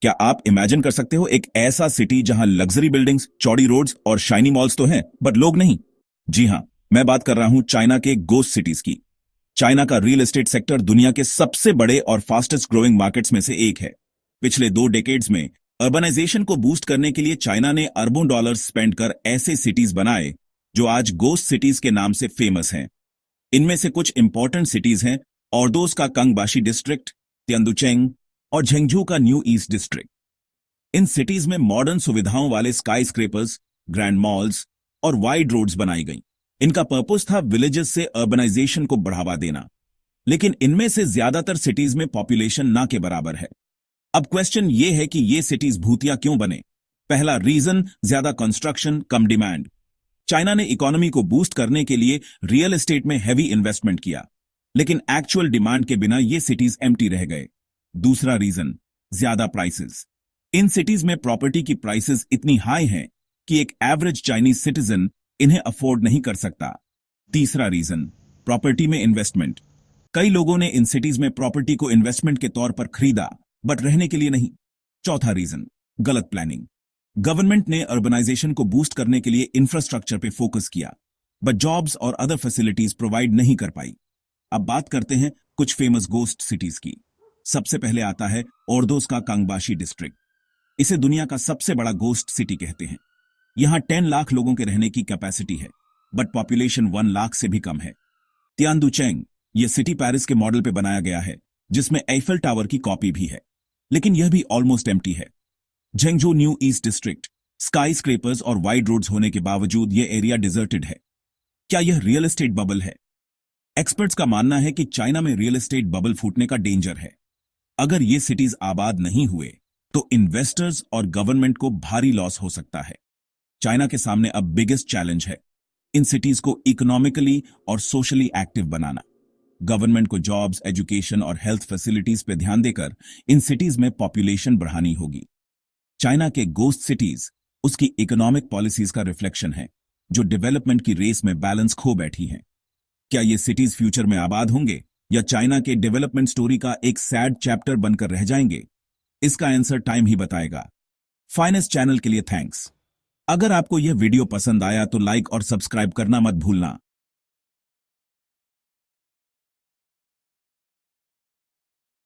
क्या आप इमेजिन कर सकते हो एक ऐसा सिटी जहां लग्जरी बिल्डिंग्स, चौड़ी रोड्स और शाइनी मॉल्स तो हैं, बट लोग नहीं? जी हां, मैं बात कर रहा हूं चाइना के गोस्ट सिटीज की। चाइना का रियल एस्टेट सेक्टर दुनिया के सबसे बड़े और फास्टेस्ट ग्रोइंग मार्केट्स में से एक है। पिछले 2 डेकेड्स में अर्बनाइजेशन को बूस्ट करने के लिए चाइना ने अरबों डॉलर्स स्पेंड कर ऐसे सिटीज बनाए जो आज गोस्ट सिटीज के नाम से फेमस हैं। इनमें से कुछ इंपॉर्टेंट सिटीज हैं ऑर्दोज का कंगबाशी डिस्ट्रिक्ट, तियांदुचेंग और झेंगझू का new east district. In cities में मॉडर्न सुविधाओं वाले स्काई स्क्रेपर्स, ग्रैंड मॉल्स और वाइड रोड्स बनाई गईं। इनका पर्पस था विलेजेस से अर्बनाइजेशन को बढ़ावा देना। लेकिन इनमें से ज्यादातर सिटीज में पॉपुलेशन ना के बराबर है। अब क्वेश्चन ये है कि ये सिटीज भूतिया क्यों बने? पहला रीजन, ज्यादा कंस्ट्रक्शन, कम डिमांड। चाइना ने इकोनॉमी को बूस्ट करने के लिए रियल एस्टेट में हैवी इन्वेस्टमेंट किया, लेकिन एक्चुअल डिमांड के बिना ये सिटीज एम्प्टी रह गए। दूसरा रीजन, ज्यादा प्राइसेस। इन सिटीज में प्रॉपर्टी की प्राइसेस इतनी हाई हैं कि एक एवरेज चाइनीज सिटीजन इन्हें अफोर्ड नहीं कर सकता। तीसरा रीजन, प्रॉपर्टी में इन्वेस्टमेंट। कई लोगों ने इन सिटीज में प्रॉपर्टी को इन्वेस्टमेंट के तौर पर खरीदा, बट रहने के लिए नहीं। चौथा रीजन, गलत प्लानिंग। गवर्नमेंट ने अर्बनाइजेशन को बूस्ट करने के लिए इंफ्रास्ट्रक्चर पे फोकस किया, बट जॉब्स और अदर फैसिलिटीज प्रोवाइड नहीं कर पाई। अब बात करते हैं कुछ फेमस गोस्ट सिटीज की। सबसे पहले आता है ओर्दोस का कंगबाशी डिस्ट्रिक्ट। इसे दुनिया का सबसे बड़ा गोस्ट सिटी कहते हैं। यहां 10 लाख लोगों के रहने की कैपेसिटी है, बट पॉपुलेशन 1 लाख से भी कम है। तियांदुचेंग, यह सिटी पेरिस के मॉडल पे बनाया गया है, जिसमें एफिल टावर की कॉपी भी है, लेकिन यह भी ऑलमोस्ट एम्प्टी है। Zhengzhou new east district, skyscrapers और वाइड रोड्स होने के बावजूद यह एरिया डिजर्टेड है। क्या यह रियल एस्टेट बबल है? एक्सपर्ट्स का मानना है कि चाइना में रियल एस्टेट बबल फूटने का डेंजर है। अगर ये सिटीज आबाद नहीं हुए तो इन्वेस्टर्स और गवर्नमेंट को भारी लॉस हो सकता है। चाइना के सामने अब बिगेस्ट चैलेंज है इन सिटीज को इकोनॉमिकली और सोशली एक्टिव बनाना। गवर्नमेंट को जॉब्स, एजुकेशन और हेल्थ फैसिलिटीज पे ध्यान देकर इन सिटीज में पॉपुलेशन बढ़ानी होगी। चाइना के गोस्ट सिटीज उसकी इकोनॉमिक पॉलिसीज का रिफ्लेक्शन है, जो डेवलपमेंट की रेस में बैलेंस खो बैठी हैं। क्या ये सिटीज फ्यूचर में आबाद होंगे या चाइना के डेवलपमेंट स्टोरी का एक सैड चैप्टर बनकर रह जाएंगे? इसका आंसर टाइम ही बताएगा। फाइनेस्ट चैनल के लिए थैंक्स। अगर आपको यह वीडियो पसंद आया तो लाइक और सब्सक्राइब करना मत भूलना।